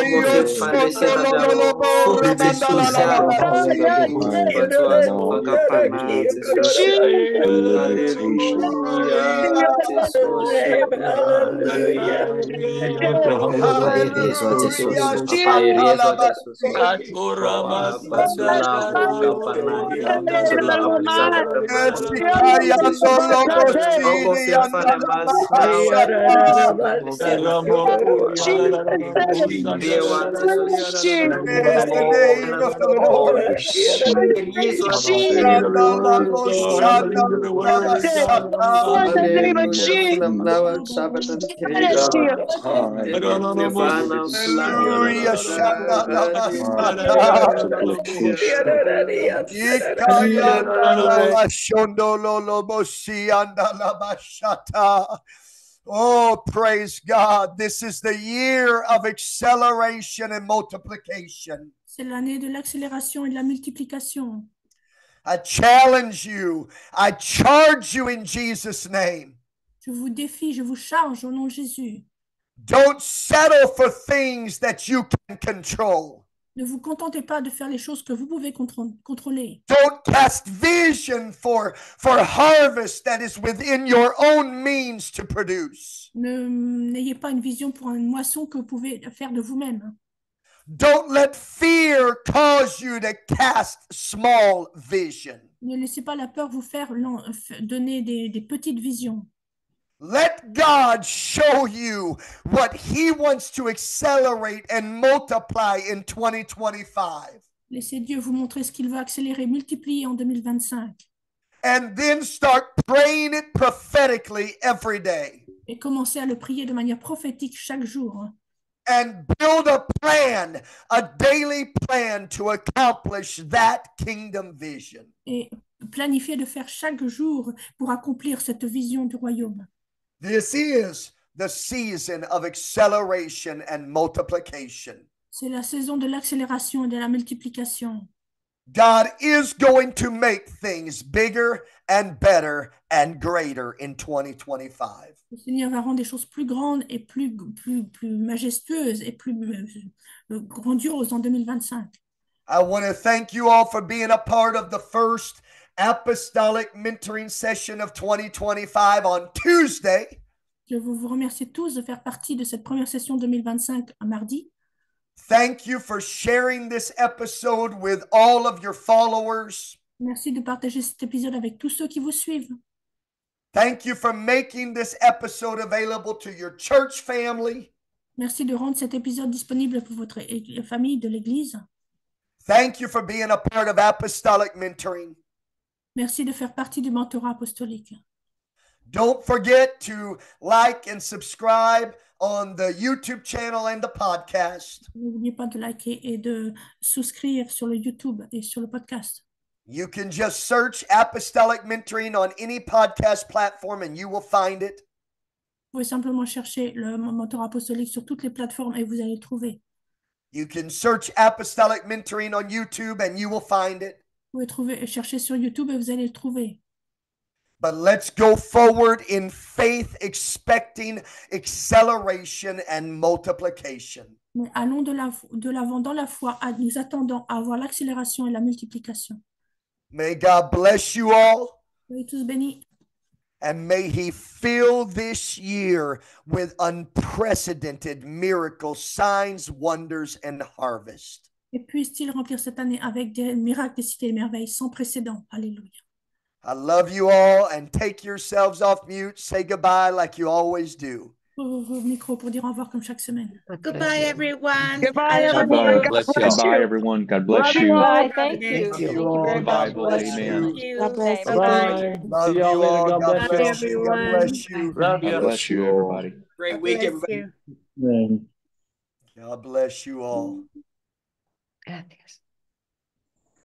Dios, Sondo lo lo lo bo, Ramanda la la la la. Hallelujah, Jesus. Hallelujah. Hallelujah, Jesus, Papa, Shanda la ba. Jesus. Basula, Kapanaya, Basula, Abisada, Esikariando lo Uncle bosini, anda Fefane la Mas, now bahasha. Dear one, Jesus. Praise the Oh, and name as of the Lord. Jesus, Shanda la bo, shanda la basata. hallelujah. Film now, Sabbath and Fefana, Hallelujah, shanda la basata. Ikayanda la bashondo lo lo bosi, anda la bashata. Oh, praise God. This is the year of acceleration and multiplication. C'est l'année de l'accélération et de la multiplication. I challenge you. I charge you in Jesus' name. Je vous défie, je vous charge au nom de Jésus. Don't settle for things that you can control. Ne vous contentez pas de faire les choses que vous pouvez contrôler. Don't cast vision for harvest that is within your own means to produce. N'ayez pas une vision pour une moisson que vous pouvez faire de vous-même. Don't let fear cause you to cast small vision. Ne laissez pas la peur vous faire donner des petites visions. Let God show you what He wants to accelerate and multiply in 2025. Laissez Dieu vous montrer ce qu'il veut accélérer, multiplier en 2025. And then start praying it prophetically every day. Et commencez à le prier de manière prophétique chaque jour. And build a plan, a daily plan to accomplish that kingdom vision. Et planifiez de faire chaque jour pour accomplir cette vision du royaume. This is the season of acceleration and multiplication. C'est la saison de l'accélération et de la multiplication. God is going to make things bigger and better and greater in 2025. Le Seigneur va rendre des choses plus grandes et plus majestueuses et plus grandioses en 2025. I want to thank you all for being a part of the first apostolic mentoring session of 2025 on Tuesday. Je veux vous remercier tous de faire partie de cette première session 2025 à mardi. Thank you for sharing this episode with all of your followers. Merci de partager cet épisode avec tous ceux qui vous suivent. Thank you for making this episode available to your church family. Merci de rendre cet épisode disponible pour votre famille de l'Église. Thank you for being a part of apostolic mentoring. Merci de faire partie du mentorat apostolique. Don't forget to like and subscribe on the YouTube channel and the podcast. N'oubliez pas de liker et de souscrire sur le YouTube et sur le podcast. You can just search Apostolic Mentoring on any podcast platform and you will find it. Vous pouvez simplement chercher le mentorat apostolique sur toutes les plateformes et vous allez le trouver. You can search Apostolic Mentoring on YouTube and you will find it. Vous pouvez chercher sur YouTube et vous allez le trouver. But let's go forward in faith, expecting acceleration and multiplication. Mais allons de l'avant dans la foi, nous attendons à avoir l'accélération et la multiplication. May God bless you all. Soyez tous bénis. And may He fill this year with unprecedented miracles, signs, wonders, and harvest. Et puisse-t-il remplir cette année avec des miracles, des cités et merveilles sans précédent. Alléluia. I love you all, and take yourselves off mute. Say goodbye like you always do. Vos micros pour dire au revoir comme chaque semaine. Goodbye, everyone. Goodbye, I love everyone. you. God Bless bless y'all. you. Goodbye, everyone. God bless Love you. you all. Bye. Thank you. Thank Thank you. you very God much. Bible. Bless Amen. Thank you. you. God bless you. Bye-bye. Thank you. Love See y'all you later. all. God God bless Bye, y'all. bless you. God everyone. bless you. Love God you. bless you, everybody. Great God week, bless everybody. you. God bless you all. Gracias.